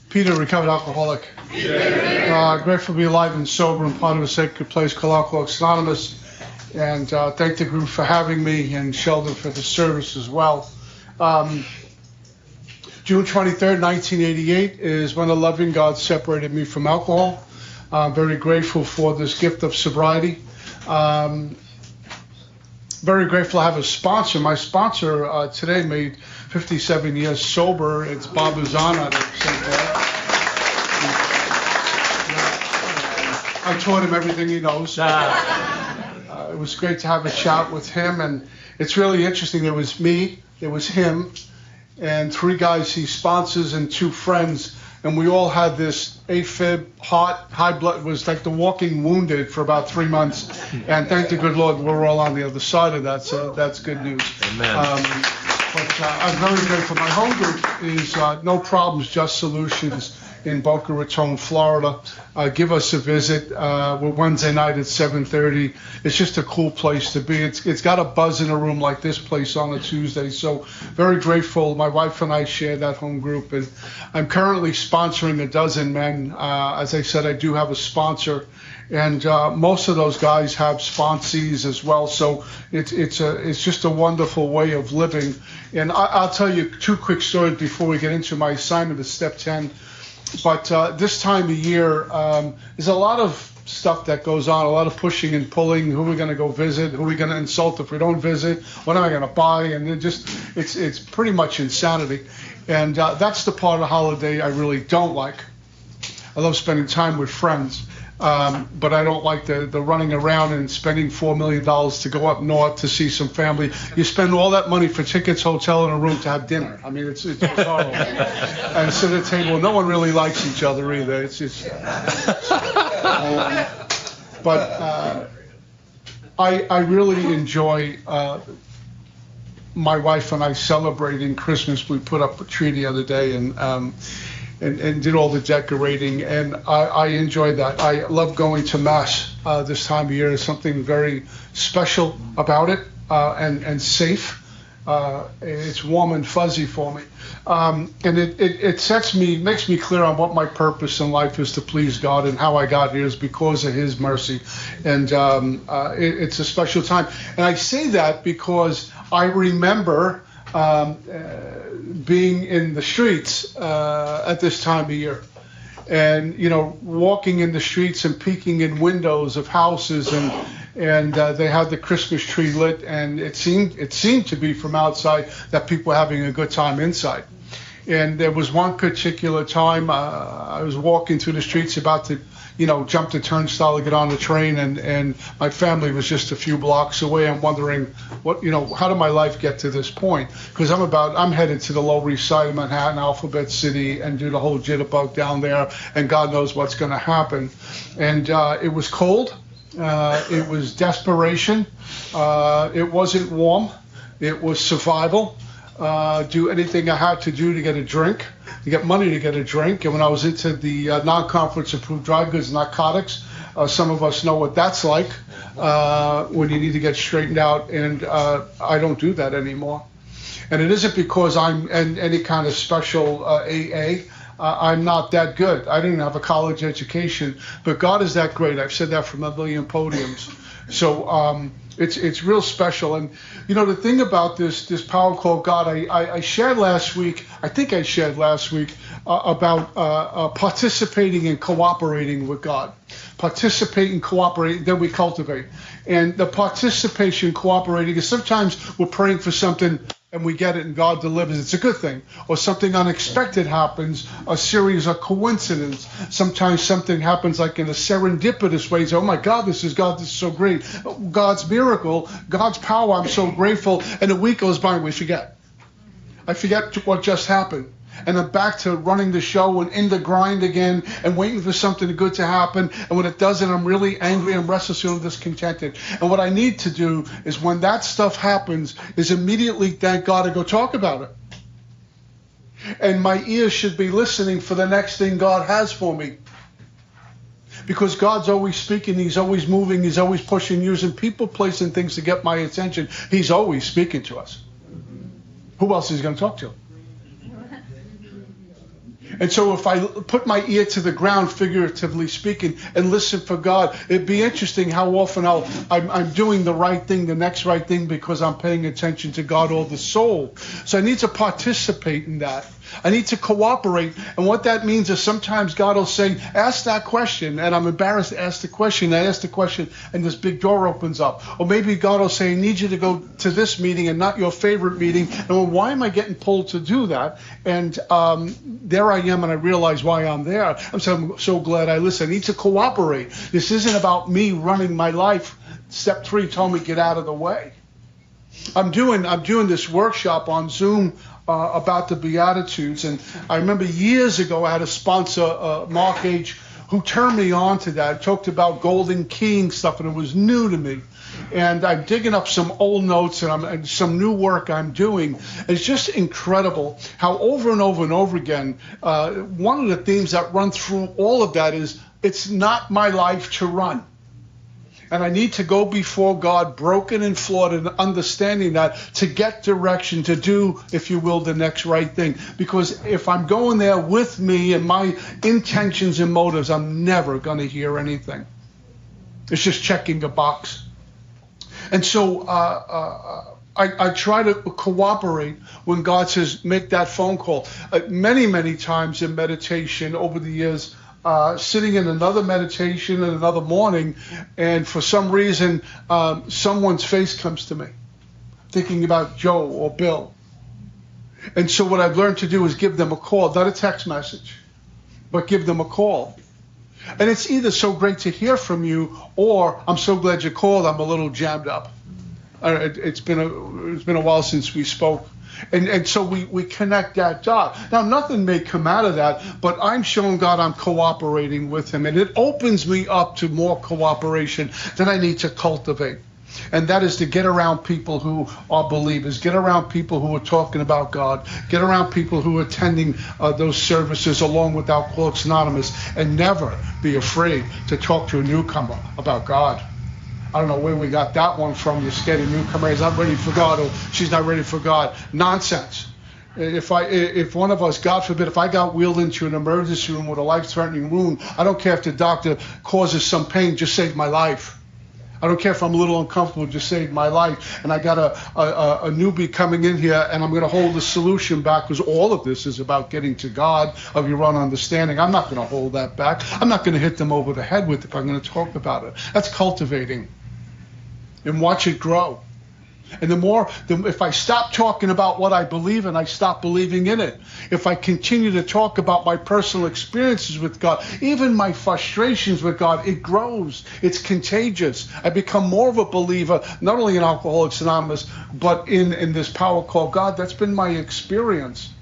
Peter, recovered alcoholic. Grateful to be alive and sober and part of a sacred place called Alcoholics Anonymous. And thank the group for having me and Sheldon for the service as well. June 23rd, 1988 is when the loving God separated me from alcohol. I'm very grateful for this gift of sobriety. Very grateful to have a sponsor. My sponsor today made 57 years sober. It's Bob Uzana. I taught him everything he knows. It was great to have a chat with him, and it's really interesting. There was me, there was him, and 3 guys he sponsors and 2 friends, and we all had this AFib, high blood. It was like the walking wounded for about 3 months, and thank the good Lord we're all on the other side of that, so that's good news. Amen. But I'm very grateful. My home group is No Problems, Just Solutions in Boca Raton, Florida. Give us a visit. We're Wednesday night at 7:30. It's just a cool place to be. It's got a buzz in a room like this place on a Tuesday. So very grateful. My wife and I share that home group, and I'm currently sponsoring a dozen men. As I said, I do have a sponsor, and most of those guys have sponsees as well. So it's just a wonderful way of living. And I'll tell you 2 quick stories before we get into my assignment at Step 10. But this time of year, there's a lot of stuff that goes on, a lot of pushing and pulling. Who are we going to go visit? Who are we going to insult if we don't visit? What am I going to buy? And it's pretty much insanity. And that's the part of the holiday I really don't like. I love spending time with friends, but I don't like the running around and spending $4 million to go up north to see some family. You spend all that money for tickets, hotel, and a room to have dinner. I mean, it's horrible. And sit at a table. No one really likes each other either. It's just. I really enjoy my wife and I celebrating Christmas. We put up a tree the other day and did all the decorating, and I enjoy that. I love going to Mass this time of year. There's something very special about it, and safe. It's warm and fuzzy for me. And it makes me clear on what my purpose in life is, to please God, and how I got here is because of His mercy. And it's a special time. And I say that because I remember being in the streets at this time of year, and walking in the streets and peeking in windows of houses, and they had the Christmas tree lit, and it seemed to be from outside that people were having a good time inside. And there was one particular time I was walking through the streets about to jump the turnstile to get on the train, and my family was just a few blocks away. I'm wondering how did my life get to this point? Because I'm headed to the Lower East Side of Manhattan, Alphabet City, and do the whole jitterbug down there, and God knows what's going to happen. And it was cold. It was desperation. It wasn't warm. It was survival. Do anything I had to do to get a drink, to get money to get a drink. And when I was into the non-conference approved dry goods, narcotics, some of us know what that's like when you need to get straightened out. And I don't do that anymore. And it isn't because I'm in any kind of special AA. I'm not that good. I didn't have a college education, but God is that great. I've said that from a million podiums. So it's real special. And the thing about this power called God, I shared last week. I think I shared last week about participating and cooperating with God. Participate and cooperate, then we cultivate. And the participation, cooperating, is sometimes we're praying for something and we get it and God delivers. It's a good thing. Or something unexpected happens, a series of coincidences. Sometimes something happens like in a serendipitous way. You say, oh my God, this is God, this is so great. God's miracle, God's power, I'm so grateful. And a week goes by and we forget. I forget what just happened. And I'm back to running the show and in the grind again and waiting for something good to happen. And when it doesn't, I'm really angry and restless and discontented. And what I need to do is when that stuff happens is immediately thank God and go talk about it. And my ears should be listening for the next thing God has for me. Because God's always speaking, He's always moving, He's always pushing, using people, placing things to get my attention. He's always speaking to us. Who else is He going to talk to? And so if I put my ear to the ground, figuratively speaking, and listen for God, it'd be interesting how often I'm doing the right thing, the next right thing, because I'm paying attention to God or the soul. So I need to participate in that. I need to cooperate. And what that means is sometimes God will say, ask that question. And I'm embarrassed to ask the question. I ask the question and this big door opens up. Or maybe God will say, I need you to go to this meeting and not your favorite meeting. And well, why am I getting pulled to do that? And there I am, and I realize why I'm there. I'm so glad I listen. I need to cooperate. This isn't about me running my life. Step 3 told me, get out of the way. I'm doing this workshop on Zoom about the Beatitudes, and I remember years ago I had a sponsor, Mark H., who turned me on to that. Talked about golden keying stuff, and it was new to me. And I'm digging up some old notes and some new work I'm doing. It's just incredible how over and over and over again, one of the themes that run through all of that is, it's not my life to run. And I need to go before God broken and flawed and understanding that to get direction, to do, if you will, the next right thing. Because if I'm going there with me and my intentions and motives, I'm never going to hear anything. It's just checking a box. And so I try to cooperate when God says, make that phone call. Many, many times in meditation over the years, sitting in another meditation in another morning, and for some reason, someone's face comes to me, thinking about Joe or Bill. And so what I've learned to do is give them a call, not a text message, but give them a call. And it's either so great to hear from you, or I'm so glad you called, I'm a little jammed up. It's been a while since we spoke. And so we connect that dot. Now, nothing may come out of that, but I'm showing God I'm cooperating with him. And it opens me up to more cooperation that I need to cultivate. And that is to get around people who are believers, get around people who are talking about God, get around people who are attending those services along with Alcoholics Anonymous, and never be afraid to talk to a newcomer about God. I don't know where we got that one from. You're scared a newcomer is not ready for God, or she's not ready for God. Nonsense. If one of us, God forbid, if I got wheeled into an emergency room with a life-threatening wound, I don't care if the doctor causes some pain, just save my life. I don't care if I'm a little uncomfortable, just save my life. And I got a newbie coming in here, and I'm going to hold the solution back, because all of this is about getting to God of your own understanding. I'm not going to hold that back. I'm not going to hit them over the head with it if I'm going to talk about it. That's cultivating. And watch it grow. And if I stop talking about what I believe in, I stop believing in it. If I continue to talk about my personal experiences with God, even my frustrations with God, it grows. It's contagious. I become more of a believer, not only in Alcoholics Anonymous, but in this power called God. That's been my experience.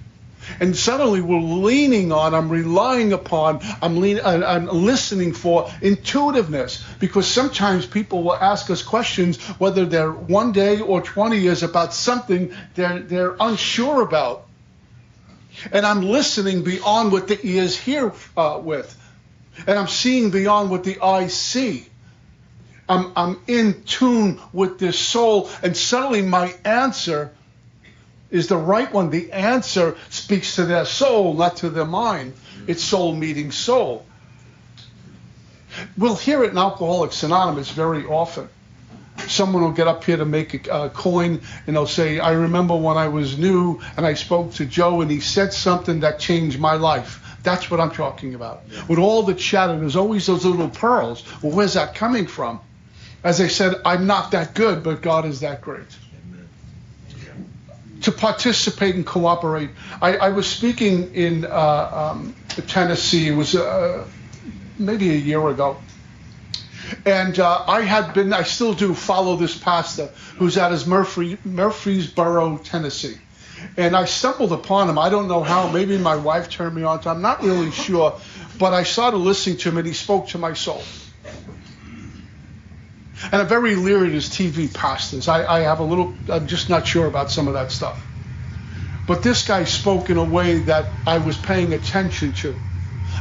And suddenly we're leaning on, I'm relying upon, I'm listening for intuitiveness. Because sometimes people will ask us questions, whether they're 1 day or 20 years, about something they're unsure about. And I'm listening beyond what the ears hear with. And I'm seeing beyond what the eyes see. I'm in tune with this soul, and suddenly my answer is the right one. The answer speaks to their soul, not to their mind. It's soul meeting soul. We'll hear it in Alcoholics Anonymous very often. Someone will get up here to make a coin, and they'll say, I remember when I was new and I spoke to Joe and he said something that changed my life. That's what I'm talking about. Yeah. With all the chatter, there's always those little pearls. Well, where's that coming from? As I said, I'm not that good, but God is that great. To participate and cooperate. I was speaking in Tennessee. It was maybe a year ago. And I still do follow this pastor who's at his Murfreesboro, Tennessee. And I stumbled upon him. I don't know how. Maybe my wife turned me on to him. I'm not really sure. But I started listening to him, and he spoke to my soul. And I'm very leery of his TV pastors. I'm just not sure about some of that stuff. But this guy spoke in a way that I was paying attention to.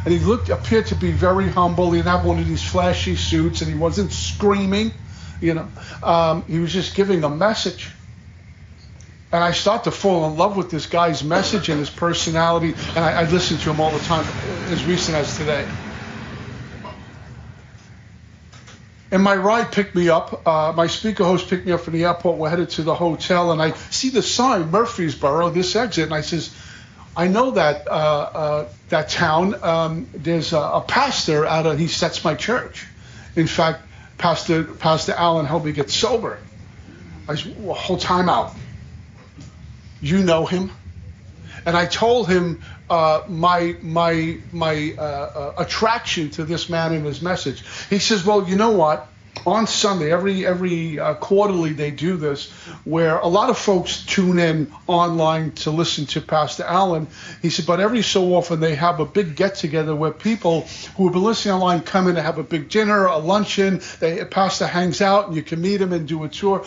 And he appeared to be very humble. He didn't have one of these flashy suits, and he wasn't screaming. He was just giving a message. And I start to fall in love with this guy's message and his personality, and I listen to him all the time, as recent as today. And my ride picked me up. My speaker host picked me up from the airport. We're headed to the hotel, and I see the sign, Murfreesboro, this exit. And I says, I know that town. There's a pastor that's my church. In fact, Pastor Allen helped me get sober. I said, well, whole time out. You know him? And I told him my attraction to this man and his message. He says, well, you know what? On Sunday, every quarterly they do this, where a lot of folks tune in online to listen to Pastor Allen. He said, but every so often they have a big get-together where people who have been listening online come in to have a big dinner, a luncheon. Pastor hangs out, and you can meet him and do a tour.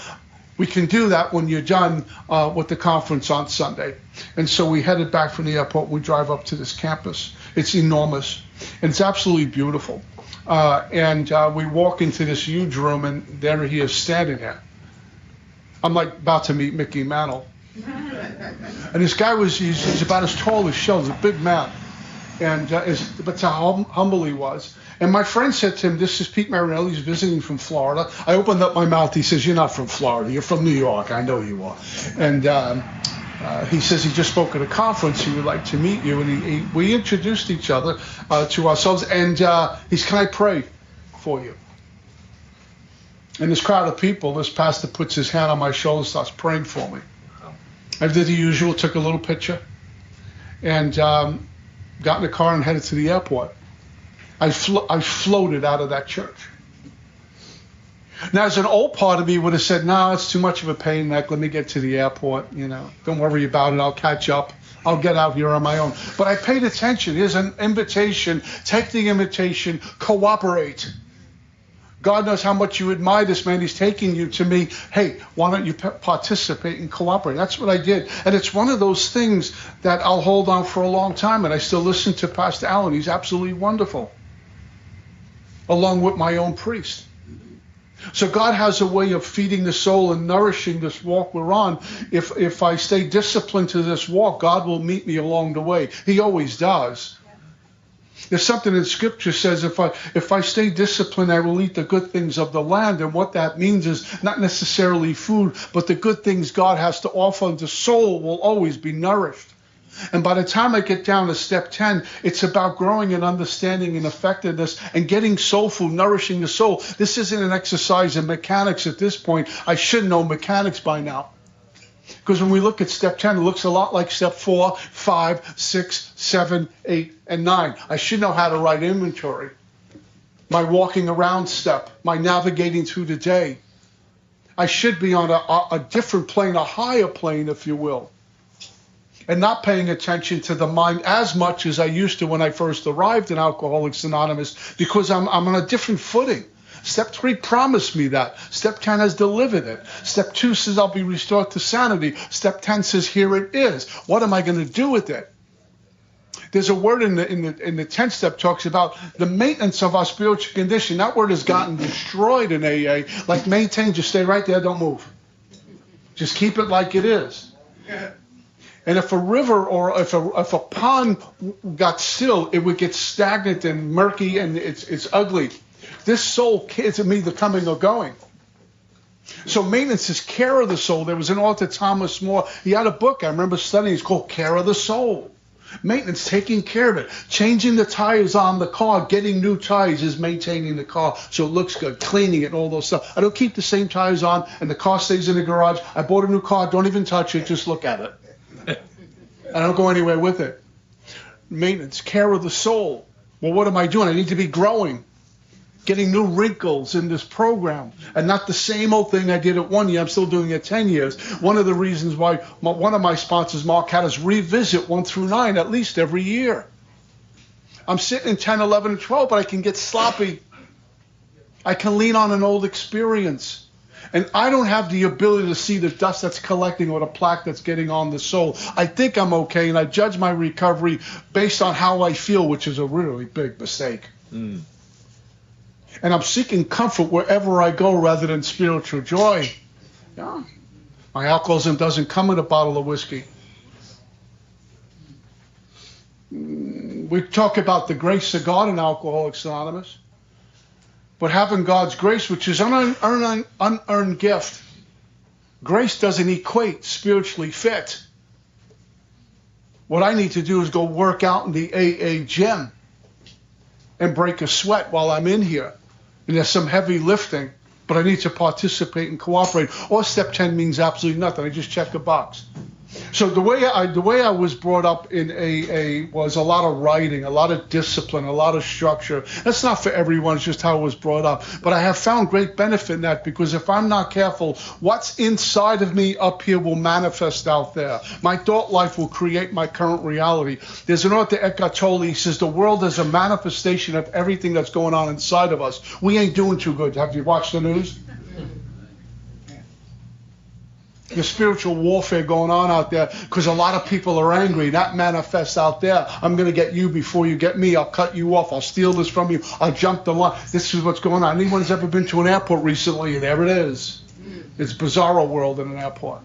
We can do that when you're done with the conference on Sunday. And so we headed back from the airport. We drive up to this campus. It's enormous, and it's absolutely beautiful. And we walk into this huge room, and there he is standing there. I'm like about to meet Mickey Mantle. And this guy he's about as tall as Shell, he's a big man. And but how humble he was. And my friend said to him, this is Pete Marinelli, he's visiting from Florida. I opened up my mouth, he says, you're not from Florida, you're from New York, I know you are. And he says he just spoke at a conference, he would like to meet you. And we introduced each other to ourselves, and he said, can I pray for you? And this crowd of people, this pastor puts his hand on my shoulder and starts praying for me. I did the usual, took a little picture, and got in the car and headed to the airport. I floated out of that church. Now, as an old part of me would have said, no, it's too much of a pain in the neck. Let me get to the airport. Don't worry about it. I'll catch up. I'll get out here on my own. But I paid attention. Here's an invitation. Take the invitation. Cooperate. God knows how much you admire this man. He's taking you to me. Hey, why don't you participate and cooperate? That's what I did. And it's one of those things that I'll hold on for a long time. And I still listen to Pastor Allen. He's absolutely wonderful, along with my own priest. So God has a way of feeding the soul and nourishing this walk we're on. If I stay disciplined to this walk, God will meet me along the way. He always does. There's something in Scripture says, if I stay disciplined, I will eat the good things of the land. And what that means is not necessarily food, but the good things God has to offer. The soul will always be nourished. And by the time I get down to step 10, it's about growing in understanding and effectiveness and getting soulful, nourishing the soul. This isn't an exercise in mechanics at this point. I should know mechanics by now. Because when we look at step 10, it looks a lot like step 4, 5, 6, 7, 8, and 9. I should know how to write inventory. My walking around step, my navigating through the day. I should be on a different plane, a higher plane, if you will. And not paying attention to the mind as much as I used to when I first arrived in Alcoholics Anonymous, because I'm on a different footing. Step 3 promised me that. Step 10 has delivered it. Step 2 says I'll be restored to sanity. Step 10 says here it is. What am I going to do with it? There's a word in the 10th step talks about the maintenance of our spiritual condition. That word has gotten destroyed in AA. Like maintain, just stay right there, don't move. Just keep it like it is. And if a river or if a pond got still, it would get stagnant and murky, and it's ugly. This soul isn't either coming or going. So maintenance is care of the soul. There was an author, Thomas More. He had a book I remember studying. It's called Care of the Soul. Maintenance, taking care of it. Changing the tires on the car, getting new tires is maintaining the car so it looks good. Cleaning it and all those stuff. I don't keep the same tires on and the car stays in the garage. I bought a new car. Don't even touch it. Just look at it. I don't go anywhere with it. Maintenance, care of the soul. Well, what am I doing? I need to be growing. Getting new wrinkles in this program, and not the same old thing I did at 1 year. I'm still doing it 10 years. One of the reasons why one of my sponsors, Mark, had us revisit 1 through 9 at least every year. I'm sitting in 10, 11, and 12, but I can get sloppy. I can lean on an old experience. And I don't have the ability to see the dust that's collecting or the plaque that's getting on the soul. I think I'm okay, and I judge my recovery based on how I feel, which is a really big mistake. Mm. And I'm seeking comfort wherever I go rather than spiritual joy. Yeah. My alcoholism doesn't come in a bottle of whiskey. We talk about the grace of God in Alcoholics Anonymous. But having God's grace, which is an unearned gift, grace doesn't equate spiritually fit. What I need to do is go work out in the AA gym and break a sweat while I'm in here. And there's some heavy lifting, but I need to participate and cooperate. Or step 10 means absolutely nothing. I just check a box. So the way I was brought up in AA was a lot of writing, a lot of discipline, a lot of structure. That's not for everyone, it's just how I was brought up. But I have found great benefit in that, because if I'm not careful, what's inside of me up here will manifest out there. My thought life will create my current reality. There's an author, Eckhart Tolle, he says the world is a manifestation of everything that's going on inside of us. We ain't doing too good. Have you watched the news? There's spiritual warfare going on out there because a lot of people are angry. That manifests out there. I'm going to get you before you get me. I'll cut you off. I'll steal this from you. I'll jump the line. This is what's going on. Anyone's ever been to an airport recently? There it is. It's bizarro world in an airport.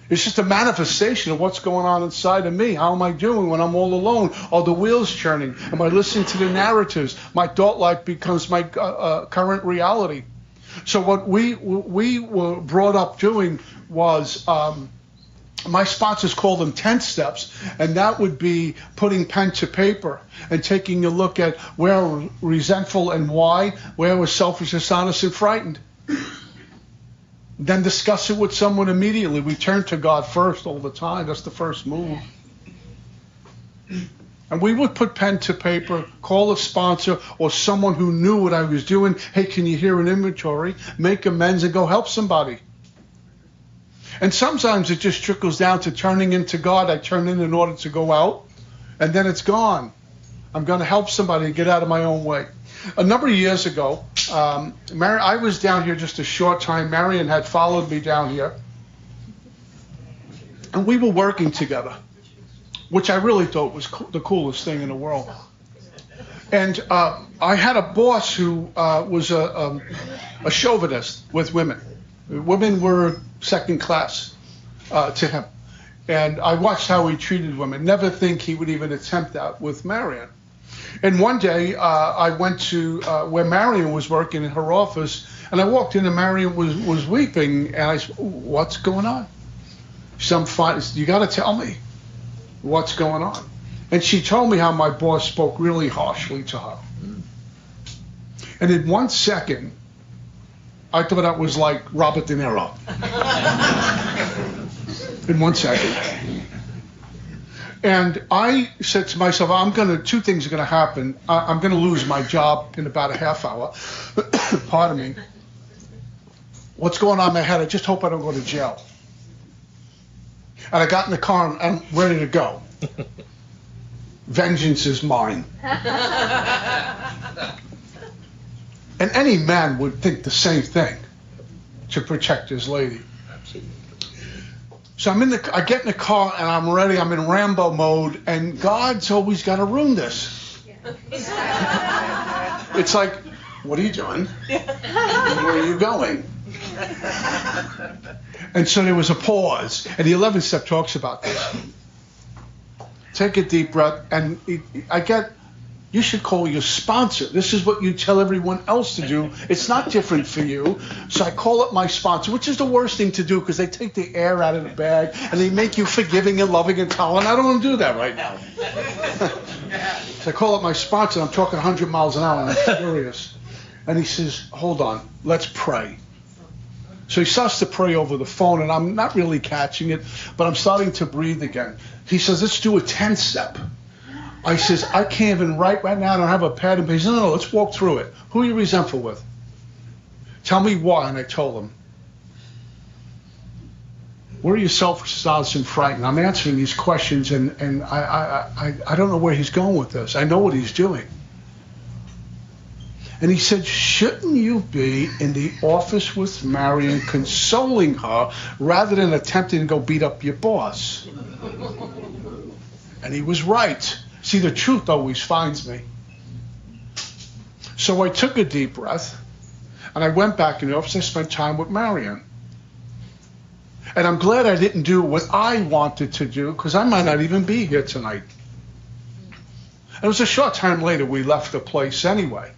It's just a manifestation of what's going on inside of me. How am I doing when I'm all alone? Are the wheels churning? Am I listening to the narratives? My thought life becomes my current reality. So what we were brought up doing was, my sponsors call them 10 steps, and that would be putting pen to paper and taking a look at where we're resentful and why, where we're selfish, dishonest, and frightened. Then discuss it with someone immediately. We turn to God first all the time. That's the first move. And we would put pen to paper, call a sponsor or someone who knew what I was doing. Hey, can you hear an inventory? Make amends and go help somebody. And sometimes it just trickles down to turning into God. I turn in order to go out, and then it's gone. I'm going to help somebody and get out of my own way. A number of years ago, I was down here just a short time. Marion had followed me down here, and we were working together, which I really thought was the coolest thing in the world. And I had a boss who was a chauvinist with women. Women were second class to him. And I watched how he treated women. Never think he would even attempt that with Marion. And one day I went to where Marion was working in her office, and I walked in and Marion was weeping. And I said, what's going on? She said, you got to tell me what's going on. And she told me how my boss spoke really harshly to her. And in 1 second, I thought that was like Robert De Niro. In 1 second. And I said to myself, two things are going to happen. I'm going to lose my job in about a half hour. Pardon me. What's going on in my head? I just hope I don't go to jail. And I got in the car and I'm ready to go. Vengeance is mine. And any man would think the same thing to protect his lady. Absolutely. So I get in the car and I'm ready. I'm in Rambo mode, and God's always got to ruin this. It's like, what are you doing? Where are you going? And so there was a pause, and the 11th step talks about this. Take a deep breath, and you should call your sponsor. This is what you tell everyone else to do. It's not different for you. So I call up my sponsor, which is the worst thing to do because they take the air out of the bag and they make you forgiving and loving and tolerant. I don't want to do that right now. So I call up my sponsor, and I'm talking 100 miles an hour, and I'm furious. And he says, hold on, let's pray. So he starts to pray over the phone, and I'm not really catching it, but I'm starting to breathe again. He says, let's do a 10-step. I says, I can't even write right now. I don't have a pad and paper. He says, no, let's walk through it. Who are you resentful with? Tell me why. And I told him. Where are you selfish, dishonest, and frightened? I'm answering these questions, and I don't know where he's going with this. I know what he's doing. And he said, shouldn't you be in the office with Marion consoling her rather than attempting to go beat up your boss? And he was right. See, the truth always finds me. So I took a deep breath, and I went back in the office. I spent time with Marion. And I'm glad I didn't do what I wanted to do, because I might not even be here tonight. And it was a short time later we left the place anyway.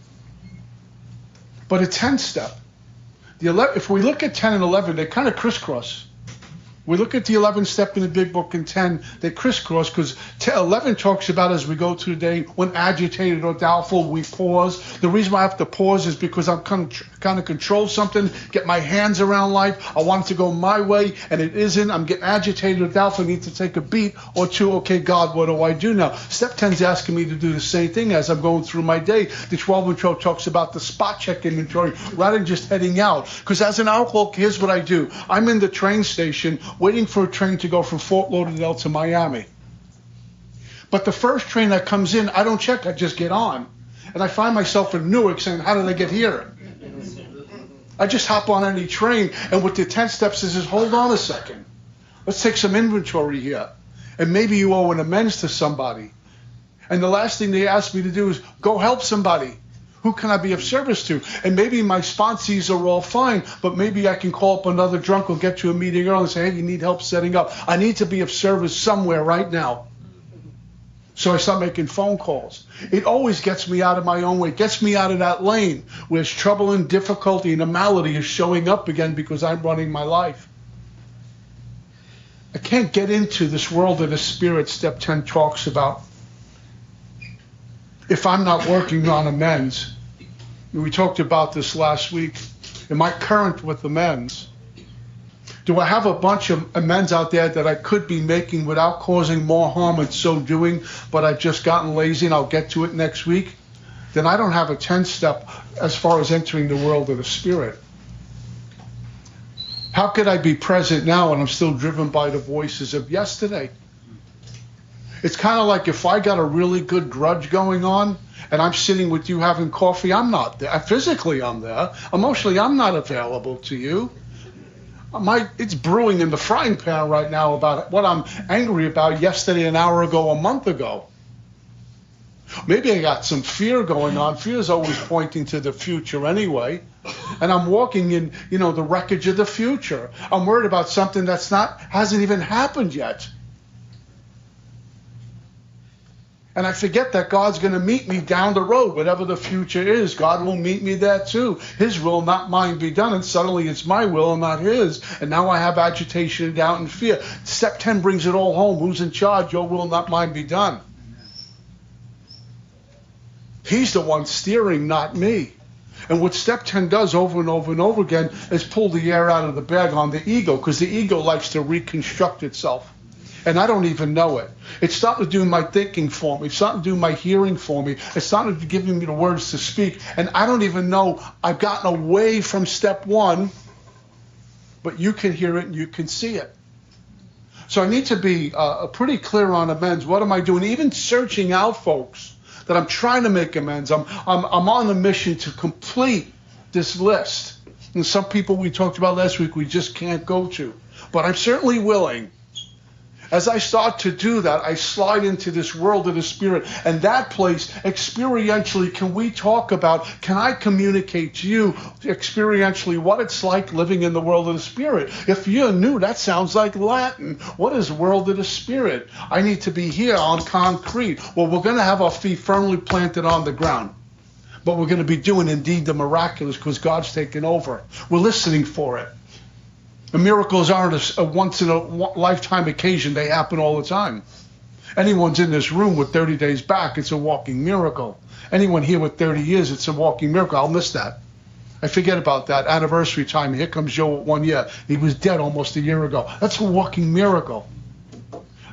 But a 10-step. If we look at 10 and 11, they kind of crisscross. We look at the 11th step in the big book and 10, they crisscross, because 11 talks about as we go through the day, when agitated or doubtful, we pause. The reason why I have to pause is because I'm kind of control something, get my hands around life. I want it to go my way, and it isn't. I'm getting agitated or doubtful. I need to take a beat or two. Okay, God, what do I do now? Step 10 is asking me to do the same thing as I'm going through my day. The 12 and 12 talks about the spot check inventory rather than just heading out. Because as an alcoholic, here's what I do. I'm in the train station waiting for a train to go from Fort Lauderdale to Miami. But the first train that comes in, I don't check, I just get on. And I find myself in Newark saying, how did I get here? I just hop on any train, and what the 10 steps is hold on a second. Let's take some inventory here. And maybe you owe an amends to somebody. And the last thing they ask me to do is go help somebody. Who can I be of service to? And maybe my sponsees are all fine, but maybe I can call up another drunk or get to a meeting early and say, hey, you need help setting up. I need to be of service somewhere right now. So I start making phone calls. It always gets me out of my own way, gets me out of that lane where trouble and difficulty and a malady is showing up again because I'm running my life. I can't get into this world of the Spirit, Step 10 talks about, if I'm not working on amends. We talked about this last week. Am I current with amends? Do I have a bunch of amends out there that I could be making without causing more harm in so doing, but I've just gotten lazy and I'll get to it next week? Then I don't have a 10-step as far as entering the world of the Spirit. How could I be present now and I'm still driven by the voices of yesterday? It's kind of like if I got a really good grudge going on and I'm sitting with you having coffee, I'm not there. Physically, I'm there. Emotionally, I'm not available to you. It's brewing in the frying pan right now about what I'm angry about yesterday, an hour ago, a month ago. Maybe I got some fear going on. Fear is always pointing to the future anyway. And I'm walking in, the wreckage of the future. I'm worried about something hasn't even happened yet. And I forget that God's going to meet me down the road, whatever the future is. God will meet me there too. His will, not mine, be done. And suddenly it's my will and not his. And now I have agitation, doubt, and fear. Step 10 brings it all home. Who's in charge? Your will, not mine, be done. He's the one steering, not me. And what Step 10 does over and over and over again is pull the air out of the bag on the ego, because the ego likes to reconstruct itself. And I don't even know it. It's starting to do my thinking for me. It's starting to do my hearing for me. It's starting to give me the words to speak. And I don't even know I've gotten away from Step 1, but you can hear it and you can see it. So I need to be pretty clear on amends. What am I doing? Even searching out folks that I'm trying to make amends. I'm on a mission to complete this list. And some people we talked about last week we just can't go to. But I'm certainly willing. As I start to do that, I slide into this world of the Spirit. And that place, experientially, can I communicate to you experientially what it's like living in the world of the Spirit? If you're new, that sounds like Latin. What is world of the Spirit? I need to be here on concrete. Well, we're going to have our feet firmly planted on the ground. But we're going to be doing indeed the miraculous because God's taken over. We're listening for it. And miracles aren't a once-in-a-lifetime occasion. They happen all the time. Anyone's in this room with 30 days back, it's a walking miracle. Anyone here with 30 years, it's a walking miracle. I'll miss that. I forget about that. Anniversary time, here comes Joe at 1 year. He was dead almost a year ago. That's a walking miracle.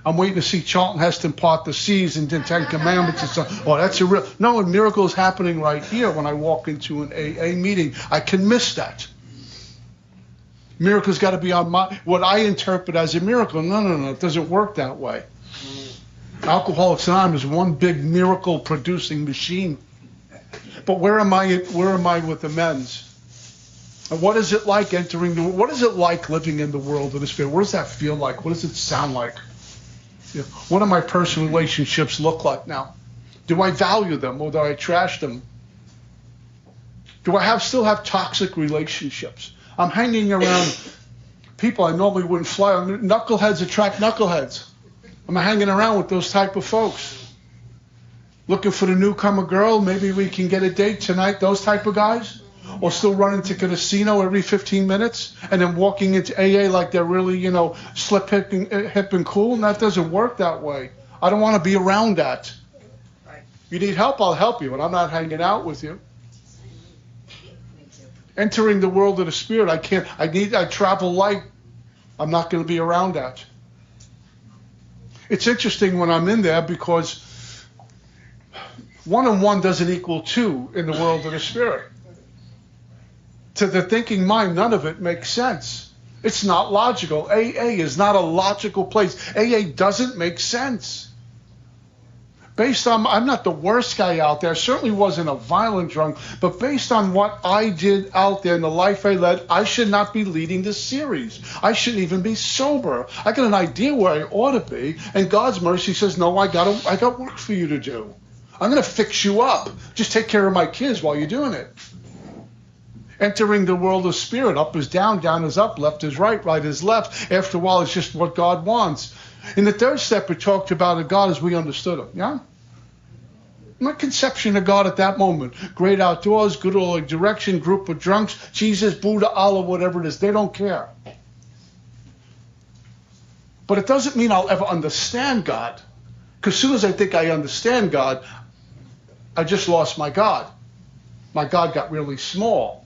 I'm waiting to see Charlton Heston part the seas and the Ten Commandments and stuff. Oh, that's a real... No, a miracle is happening right here when I walk into an AA meeting. I can miss that. Miracle's got to be on what I interpret as a miracle. No, it doesn't work that way. Alcoholics Anonymous is one big miracle producing machine. But where am I with amends? And what is it like what is it like living in the world of the Spirit? What does that feel like? What does it sound like? What do my personal relationships look like now? Do I value them or do I trash them? Do I still have toxic relationships? I'm hanging around people I normally wouldn't fly on. Knuckleheads attract knuckleheads. I'm hanging around with those type of folks. Looking for the newcomer girl, maybe we can get a date tonight, those type of guys. Or still running to the casino every 15 minutes and then walking into AA like they're really, hip and cool. And that doesn't work that way. I don't want to be around that. You need help, I'll help you, but I'm not hanging out with you. Entering the world of the Spirit, I travel light. I'm not going to be around that. It's interesting when I'm in there because 1 and 1 doesn't equal 2 in the world of the Spirit. To the thinking mind, none of it makes sense. It's not logical. AA is not a logical place. AA doesn't make sense. Based on, I'm not the worst guy out there. I certainly wasn't a violent drunk. But based on what I did out there and the life I led, I should not be leading this series. I shouldn't even be sober. I got an idea where I ought to be. And God's mercy says, no, I got work for you to do. I'm going to fix you up. Just take care of my kids while you're doing it. Entering the world of Spirit, up is down, down is up, left is right, right is left. After a while, it's just what God wants. In the third step, it talked about a God as we understood him. Yeah? My conception of God at that moment. Great outdoors, good old direction, group of drunks, Jesus, Buddha, Allah, whatever it is. They don't care. But it doesn't mean I'll ever understand God. Because as soon as I think I understand God, I just lost my God. My God got really small.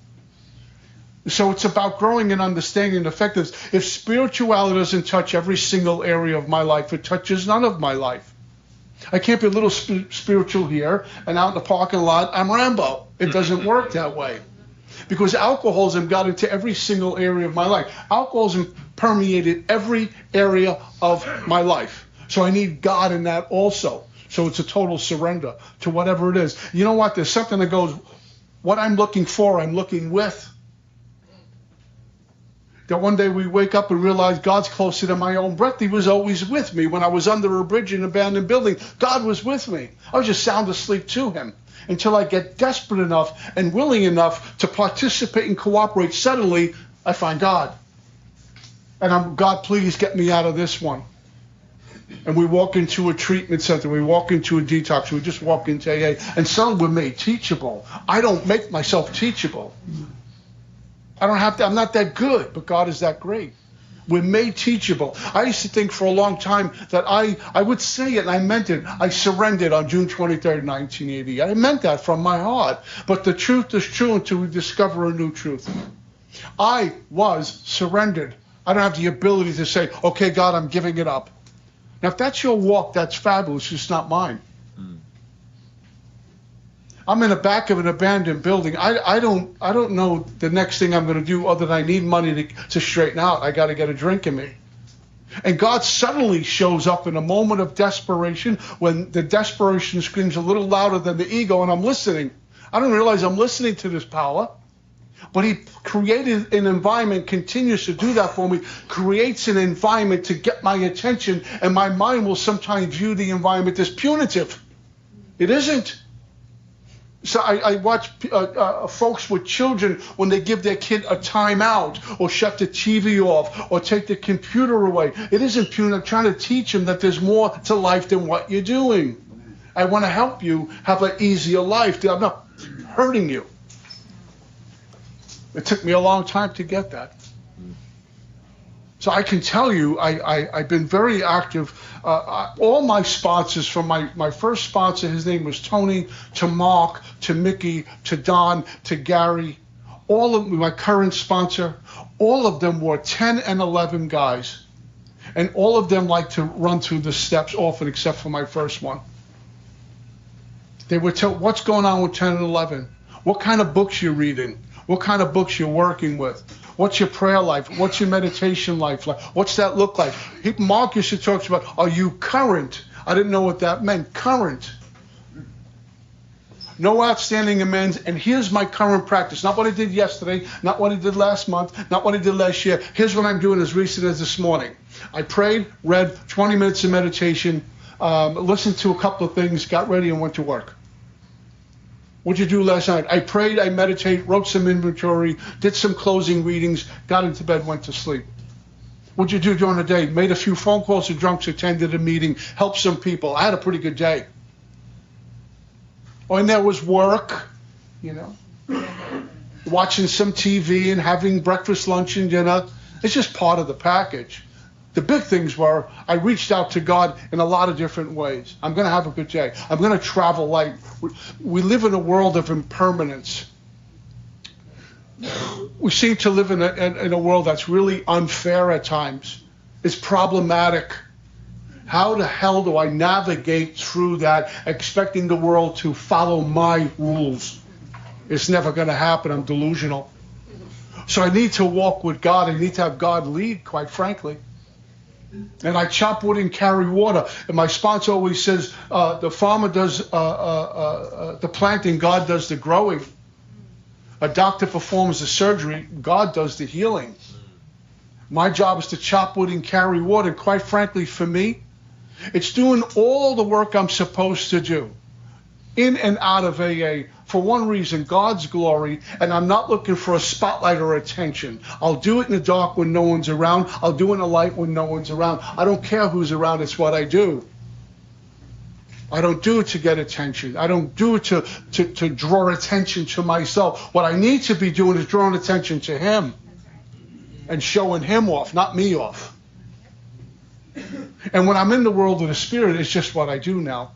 So it's about growing and understanding and effectiveness. If spirituality doesn't touch every single area of my life, it touches none of my life. I can't be a little spiritual here and out in the parking lot, I'm Rambo. It doesn't work that way. Because alcoholism got into every single area of my life. Alcoholism permeated every area of my life. So I need God in that also. So it's a total surrender to whatever it is. You know what? There's something that goes, what I'm looking for, I'm looking with. That one day we wake up and realize God's closer than my own breath. He was always with me. When I was under a bridge in an abandoned building, God was with me. I was just sound asleep to him until I get desperate enough and willing enough to participate and cooperate. Suddenly, I find God. And I'm, God, please get me out of this one. And we walk into a treatment center. We walk into a detox. We just walk into AA. And suddenly we're made teachable. I don't make myself teachable. I don't have to, I'm not that good, but God is that great. We're made teachable. I used to think for a long time that I would say it, and I meant it. I surrendered on June 23rd, 1980. I meant that from my heart. But the truth is true until we discover a new truth. I was surrendered. I don't have the ability to say, okay, God, I'm giving it up. Now, if that's your walk, that's fabulous. It's not mine. I'm in the back of an abandoned building. I don't know the next thing I'm going to do other than I need money to straighten out. I got to get a drink in me. And God suddenly shows up in a moment of desperation when the desperation screams a little louder than the ego, and I'm listening. I don't realize I'm listening to this power. But he created an environment, continues to do that for me, creates an environment to get my attention, and my mind will sometimes view the environment as punitive. It isn't. So I watch folks with children when they give their kid a timeout or shut the TV off or take the computer away. It isn't punitive. I'm trying to teach them that there's more to life than what you're doing. I want to help you have an easier life. I'm not hurting you. It took me a long time to get that. So I can tell you, I've been very active. All my sponsors, from my first sponsor, his name was Tony, to Mark, to Mickey, to Don, to Gary, all of my current sponsor, all of them were 10 and 11 guys. And all of them like to run through the steps often, except for my first one. They would tell, what's going on with 10 and 11? What kind of books you're reading? What kind of books you're working with? What's your prayer life? What's your meditation life like? What's that look like? Mark used to talk about, are you current? I didn't know what that meant. Current. No outstanding amends. And here's my current practice. Not what I did yesterday. Not what I did last month. Not what I did last year. Here's what I'm doing as recent as this morning. I prayed, read 20 minutes of meditation, listened to a couple of things, got ready, and went to work. What'd you do last night? I prayed, I meditated, wrote some inventory, did some closing readings, got into bed, went to sleep. What'd you do during the day? Made a few phone calls to drunks, attended a meeting, helped some people. I had a pretty good day. Oh, and there was work, watching some TV and having breakfast, lunch, and dinner. It's just part of the package. The big things were I reached out to God in a lot of different ways. I'm going to have a good day. I'm going to travel light. We live in a world of impermanence. We seem to live in a world that's really unfair at times. It's problematic. How the hell do I navigate through that, expecting the world to follow my rules? It's never going to happen. I'm delusional. So I need to walk with God. I need to have God lead, quite frankly. And I chop wood and carry water. And my sponsor always says, the farmer does the planting, God does the growing. A doctor performs the surgery, God does the healing. My job is to chop wood and carry water. And quite frankly, for me, it's doing all the work I'm supposed to do in and out of AA for one reason, God's glory, and I'm not looking for a spotlight or attention. I'll do it in the dark when no one's around. I'll do it in the light when no one's around. I don't care who's around. It's what I do. I don't do it to get attention. I don't do it to draw attention to myself. What I need to be doing is drawing attention to Him and showing Him off, not me off. And when I'm in the world of the Spirit, it's just what I do now.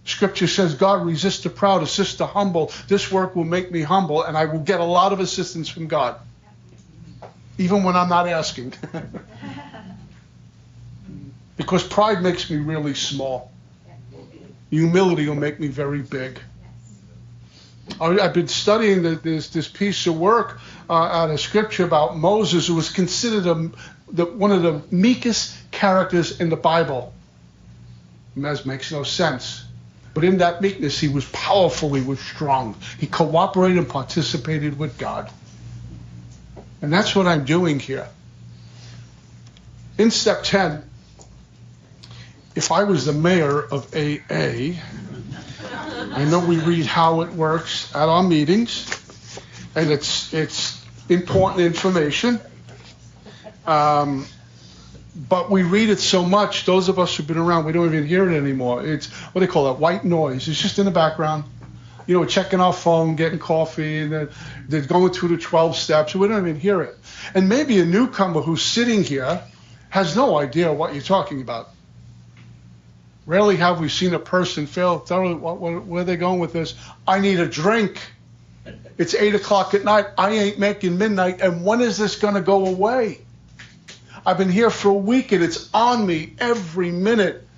Scripture says, God resists the proud, assists the humble. This work will make me humble, and I will get a lot of assistance from God, even when I'm not asking. Because pride makes me really small. Humility will make me very big. I've been studying this piece of work out of Scripture about Moses, who was considered one of the meekest characters in the Bible. And that makes no sense. But in that meekness, he was powerful, he was strong. He cooperated and participated with God. And that's what I'm doing here. In step 10, if I was the mayor of AA, I know we read how it works at our meetings, and it's important information. But we read it so much, those of us who've been around, we don't even hear it anymore. It's, what do they call it, white noise. It's just in the background. We're checking our phone, getting coffee, and they're going through the 12 steps. We don't even hear it. And maybe a newcomer who's sitting here has no idea what you're talking about. Rarely have we seen a person fail. Where are they going with this? I need a drink. It's 8 o'clock at night. I ain't making midnight. And when is this going to go away? I've been here for a week and it's on me every minute.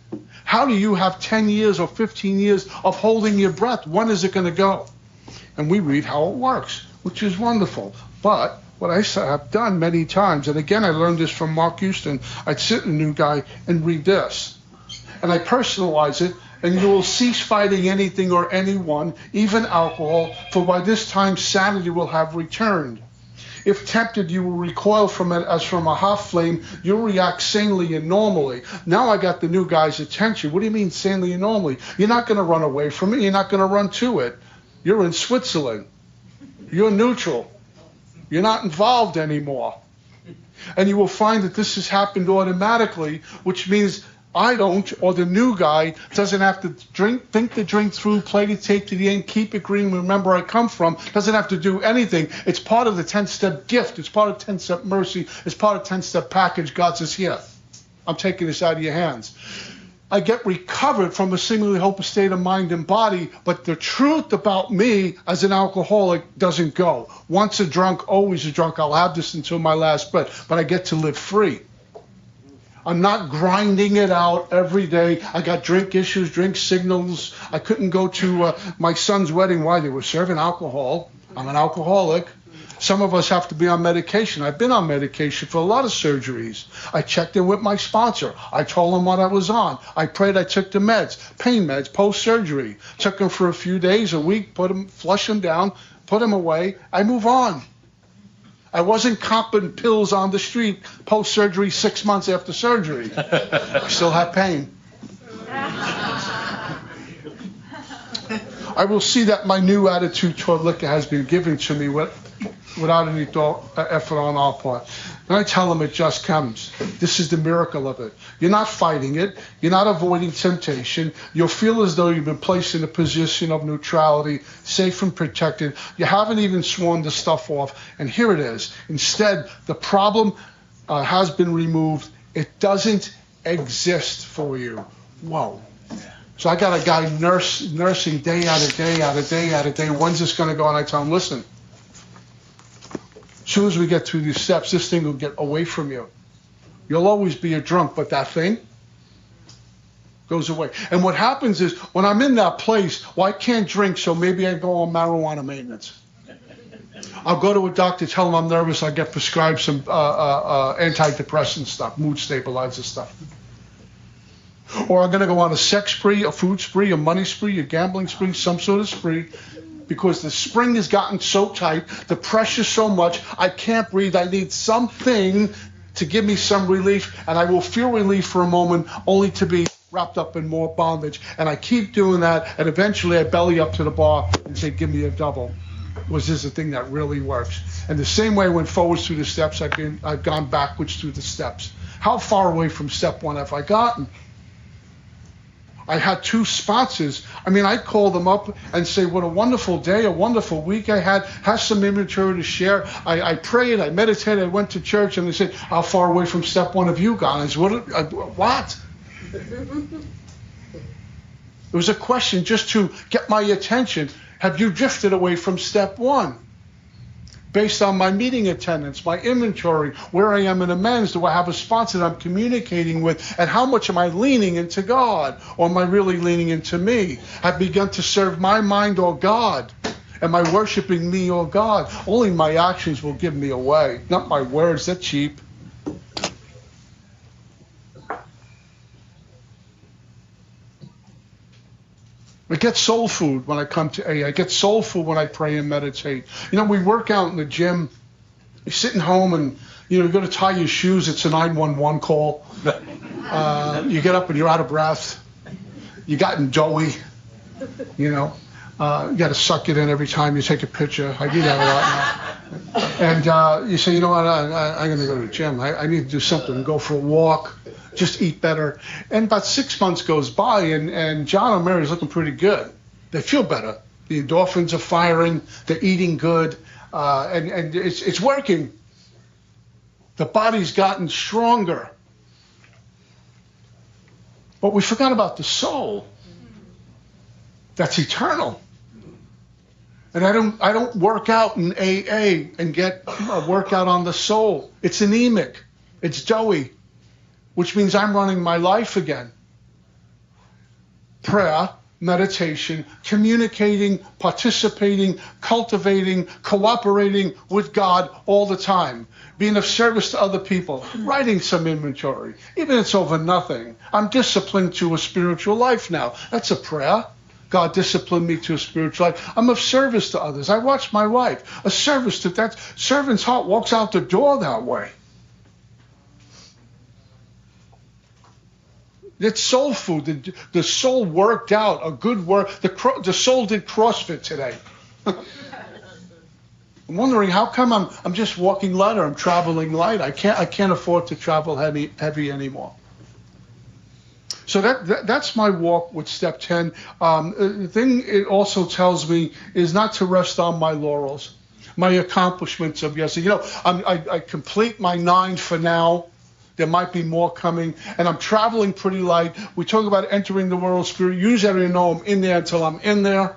How do you have 10 years or 15 years of holding your breath? When is it going to go? And we read how it works, which is wonderful. But what I have done many times, and again I learned this from Mark Houston, I'd sit in a new guy and read this. And I personalize it, and you will cease fighting anything or anyone, even alcohol, for by this time sanity will have returned. If tempted, you will recoil from it as from a hot flame. You'll react sanely and normally. Now I got the new guy's attention. What do you mean sanely and normally? You're not going to run away from it. You're not going to run to it. You're in Switzerland. You're neutral. You're not involved anymore. And you will find that this has happened automatically, which means I don't, or the new guy doesn't have to think the drink through, play the tape to the end, keep it green, remember where I come from, doesn't have to do anything. It's part of the 10-step gift. It's part of 10-step mercy. It's part of 10-step package. God says, here, I'm taking this out of your hands. I get recovered from a seemingly hopeless state of mind and body, but the truth about me as an alcoholic doesn't go. Once a drunk, always a drunk. I'll have this until my last breath, but I get to live free. I'm not grinding it out every day. I got drink issues, drink signals. I couldn't go to my son's wedding. Why? They were serving alcohol. I'm an alcoholic. Some of us have to be on medication. I've been on medication for a lot of surgeries. I checked in with my sponsor. I told him what I was on. I prayed. I took the meds, pain meds, post-surgery. Took them for a few days, a week, flush them down, put them away. I move on. I wasn't copping pills on the street post-surgery 6 months after surgery. I still have pain. I will see that my new attitude toward liquor has been given to me without any effort on our part. And I tell them it just comes. This is the miracle of it. You're not fighting it. You're not avoiding temptation. You'll feel as though you've been placed in a position of neutrality, safe and protected. You haven't even sworn the stuff off. And here it is. Instead, the problem has been removed. It doesn't exist for you. Whoa. So I got a guy nursing day out of day out of day out of day. When's this going to go? And I tell him, listen, as soon as we get through these steps, this thing will get away from you. You'll always be a drunk, but that thing goes away. And what happens is, when I'm in that place, well, I can't drink, so maybe I go on marijuana maintenance. I'll go to a doctor, tell him I'm nervous, I get prescribed some antidepressant stuff, mood stabilizer stuff. Or I'm going to go on a sex spree, a food spree, a money spree, a gambling spree, some sort of spree, because the spring has gotten so tight, the pressure's so much, I can't breathe. I need something to give me some relief, and I will feel relief for a moment, only to be wrapped up in more bondage. And I keep doing that, and eventually I belly up to the bar and say, give me a double. Was this a thing that really works? And the same way I went forwards through the steps, I've gone backwards through the steps. How far away from step one have I gotten? I had 2 sponsors. I mean, I'd call them up and say, what a wonderful day, a wonderful week I had, have some inventory to share. I prayed, I meditated, I went to church, and they said, how far away from step one have you gone? I said, what? It was a question just to get my attention. Have you drifted away from step one? Based on my meeting attendance, my inventory, where I am in amends, do I have a sponsor that I'm communicating with, and how much am I leaning into God, or am I really leaning into me? I've begun to serve my mind or God. Am I worshiping me or God? Only my actions will give me away, not my words. They're cheap. I get soul food when I come to AA. I get soul food when I pray and meditate. You know, we work out in the gym. You're sitting home and, you're going to tie your shoes. It's a 911 call. You get up and you're out of breath. You gotten doughy. You got to suck it in every time you take a picture. I do that a lot now. And you say, you know what, I'm going to go to the gym. I need to do something, go for a walk. Just eat better. And about 6 months goes by, and John and Mary's looking pretty good. They feel better. The endorphins are firing. They're eating good. And it's working. The body's gotten stronger. But we forgot about the soul. That's eternal. And I don't work out in AA and get a workout on the soul. It's anemic. It's doughy. Which means I'm running my life again. Prayer, meditation, communicating, participating, cultivating, cooperating with God all the time. Being of service to other people, writing some inventory, even if it's over nothing. I'm disciplined to a spiritual life now. That's a prayer. God disciplined me to a spiritual life. I'm of service to others. I watch my wife. A service to that servant's heart walks out the door that way. It's soul food. The soul worked out a good work. The soul did CrossFit today. I'm wondering how come I'm just walking lighter. I'm traveling light. I can't afford to travel heavy anymore. So that's my walk with step 10. The thing it also tells me is not to rest on my laurels, my accomplishments of yesterday. I complete my 9 for now. There might be more coming, and I'm traveling pretty light. We talk about entering the world of spirit. Usually I don't know I'm in there until I'm in there.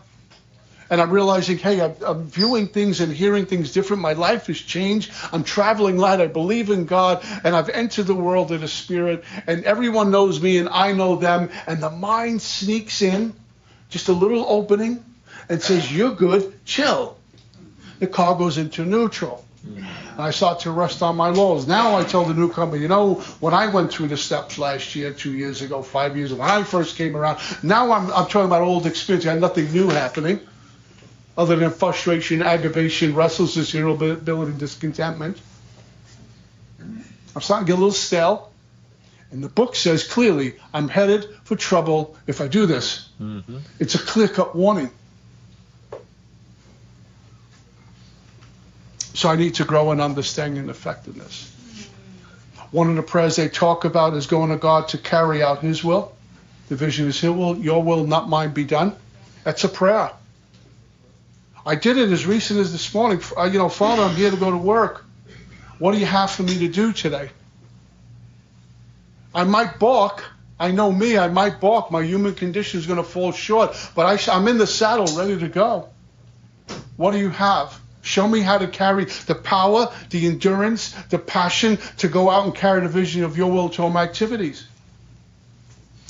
And I'm realizing, hey, I'm viewing things and hearing things different. My life has changed. I'm traveling light. I believe in God, and I've entered the world of the spirit, and everyone knows me, and I know them. And the mind sneaks in, just a little opening, and says, you're good, chill. The car goes into neutral. I start to rest on my laurels. Now I tell the newcomer, when I went through the steps last year, 2 years ago, 5 years ago, when I first came around, now I'm talking about old experience. I had nothing new happening other than frustration, aggravation, restlessness, irritability, discontentment. I'm starting to get a little stale. And the book says clearly, I'm headed for trouble if I do this. Mm-hmm. It's a clear-cut warning. So I need to grow in understanding and effectiveness. One of the prayers they talk about is going to God to carry out His will. The vision is His will, your will, not mine, be done. That's a prayer. I did it as recent as this morning. Father, I'm here to go to work. What do you have for me to do today? I might balk. I know me. I might balk. My human condition is going to fall short. But I'm in the saddle, ready to go. What do you have? Show me how to carry the power, the endurance, the passion to go out and carry the vision of your will to all my activities.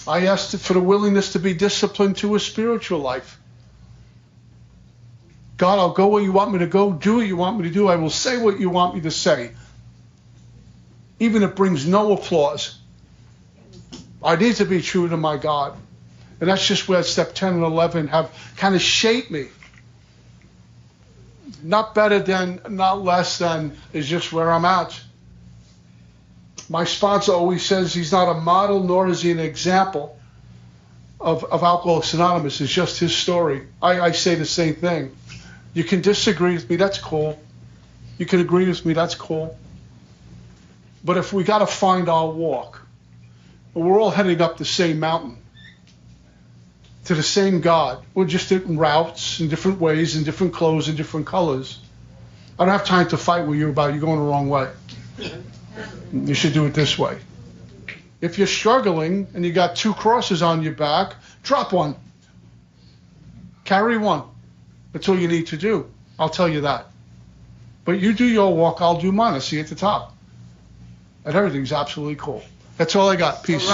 I asked for the willingness to be disciplined to a spiritual life. God, I'll go where you want me to go, do what you want me to do. I will say what you want me to say. Even if it brings no applause. I need to be true to my God. And that's just where step 10 and 11 have kind of shaped me. Not better than, not less than, is just where I'm at. My sponsor always says he's not a model, nor is he an example of Alcoholics Anonymous. It's just his story. I say the same thing. You can disagree with me, that's cool. You can agree with me, that's cool. But if we got to find our walk, we're all heading up the same mountain, to the same God. We're just different routes, in different ways, in different clothes, in different colors. I don't have time to fight with you about you going the wrong way. You should do it this way. If you're struggling and you got 2 crosses on your back, drop one. Carry one. That's all you need to do. I'll tell you that. But you do your walk, I'll do mine. I'll see you at the top. And everything's absolutely cool. That's all I got. Peace.